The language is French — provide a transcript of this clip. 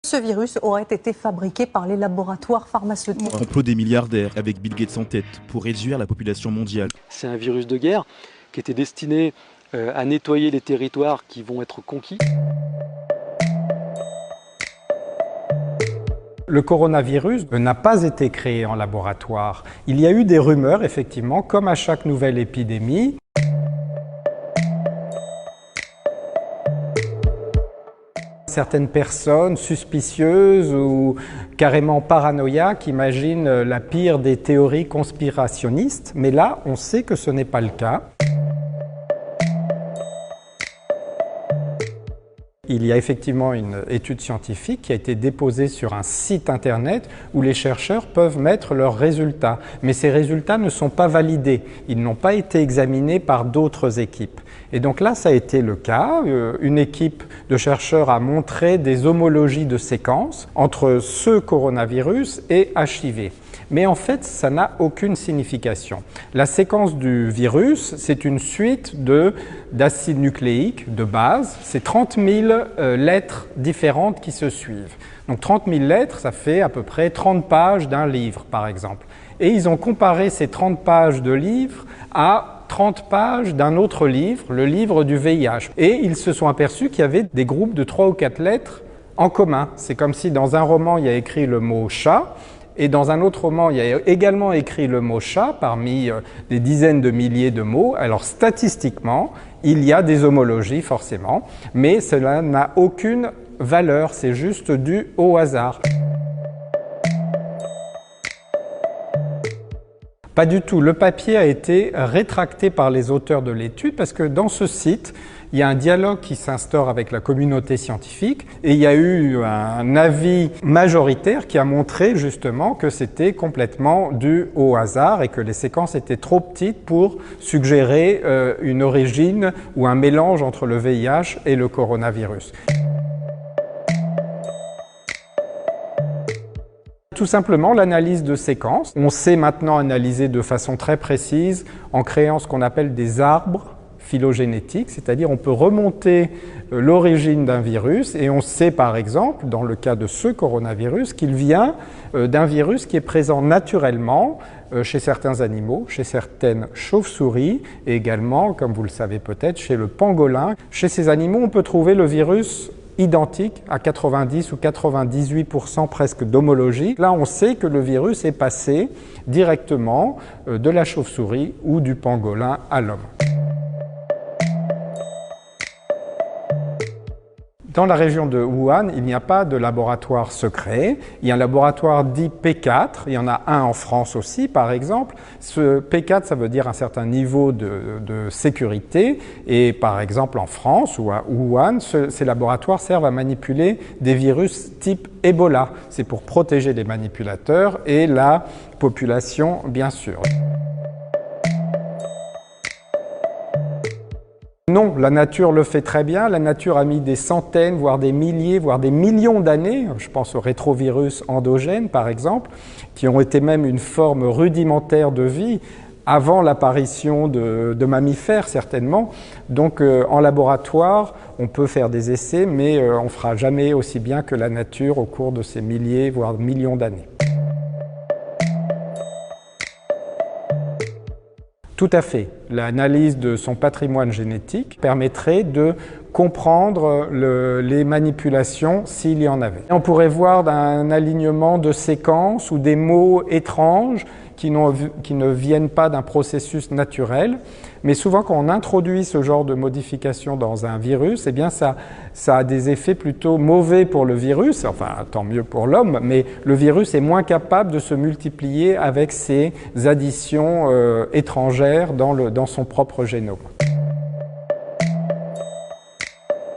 Ce virus aurait été fabriqué par les laboratoires pharmaceutiques. Un complot des milliardaires avec Bill Gates en tête pour réduire la population mondiale. C'est un virus de guerre qui était destiné à nettoyer les territoires qui vont être conquis. Le coronavirus n'a pas été créé en laboratoire. Il y a eu des rumeurs, effectivement, comme à chaque nouvelle épidémie. Certaines personnes suspicieuses ou carrément paranoïaques imaginent la pire des théories conspirationnistes, mais là, on sait que ce n'est pas le cas. Il y a effectivement une étude scientifique qui a été déposée sur un site internet où les chercheurs peuvent mettre leurs résultats. Mais ces résultats ne sont pas validés. Ils n'ont pas été examinés par d'autres équipes. Et donc là, ça a été le cas. Une équipe de chercheurs a montré des homologies de séquences entre ce coronavirus et HIV. Mais en fait, ça n'a aucune signification. La séquence du virus, c'est une suite d'acides nucléiques de base. C'est 30 000 lettres différentes qui se suivent. Donc 30 000 lettres, ça fait à peu près 30 pages d'un livre, par exemple. Et ils ont comparé ces 30 pages de livre à 30 pages d'un autre livre, le livre du VIH. Et ils se sont aperçus qu'il y avait des groupes de 3 ou 4 lettres en commun. C'est comme si dans un roman, il y a écrit le mot « chat », et dans un autre roman, il y a également écrit le mot « chat » parmi des dizaines de milliers de mots. Alors statistiquement, il y a des homologies forcément, mais cela n'a aucune valeur, c'est juste dû au hasard. Pas du tout. Le papier a été rétracté par les auteurs de l'étude parce que dans ce site, il y a un dialogue qui s'instaure avec la communauté scientifique et il y a eu un avis majoritaire qui a montré justement que c'était complètement dû au hasard et que les séquences étaient trop petites pour suggérer une origine ou un mélange entre le VIH et le coronavirus. Tout simplement l'analyse de séquences. On sait maintenant analyser de façon très précise en créant ce qu'on appelle des arbres phylogénétiques, c'est-à-dire on peut remonter l'origine d'un virus et on sait par exemple, dans le cas de ce coronavirus, qu'il vient d'un virus qui est présent naturellement chez certains animaux, chez certaines chauves-souris et également, comme vous le savez peut-être, chez le pangolin. Chez ces animaux, on peut trouver le virus identique à 90 ou 98% presque d'homologie. Là, on sait que le virus est passé directement de la chauve-souris ou du pangolin à l'homme. Dans la région de Wuhan, il n'y a pas de laboratoire secret. Il y a un laboratoire dit P4. Il y en a un en France aussi, par exemple. Ce P4, ça veut dire un certain niveau de sécurité. Et par exemple, en France ou à Wuhan, ces laboratoires servent à manipuler des virus type Ebola. C'est pour protéger les manipulateurs et la population, bien sûr. Non, la nature le fait très bien. La nature a mis des centaines, voire des milliers, voire des millions d'années, je pense aux rétrovirus endogènes par exemple, qui ont été même une forme rudimentaire de vie avant l'apparition de mammifères certainement. Donc en laboratoire, on peut faire des essais, mais on ne fera jamais aussi bien que la nature au cours de ces milliers, voire millions d'années. Tout à fait. L'analyse de son patrimoine génétique permettrait de comprendre les manipulations s'il y en avait. On pourrait voir un alignement de séquences ou des mots étranges qui ne viennent pas d'un processus naturel. Mais souvent, quand on introduit ce genre de modification dans un virus, eh bien ça a des effets plutôt mauvais pour le virus, enfin tant mieux pour l'homme, mais le virus est moins capable de se multiplier avec ces additions étrangères dans son propre génome.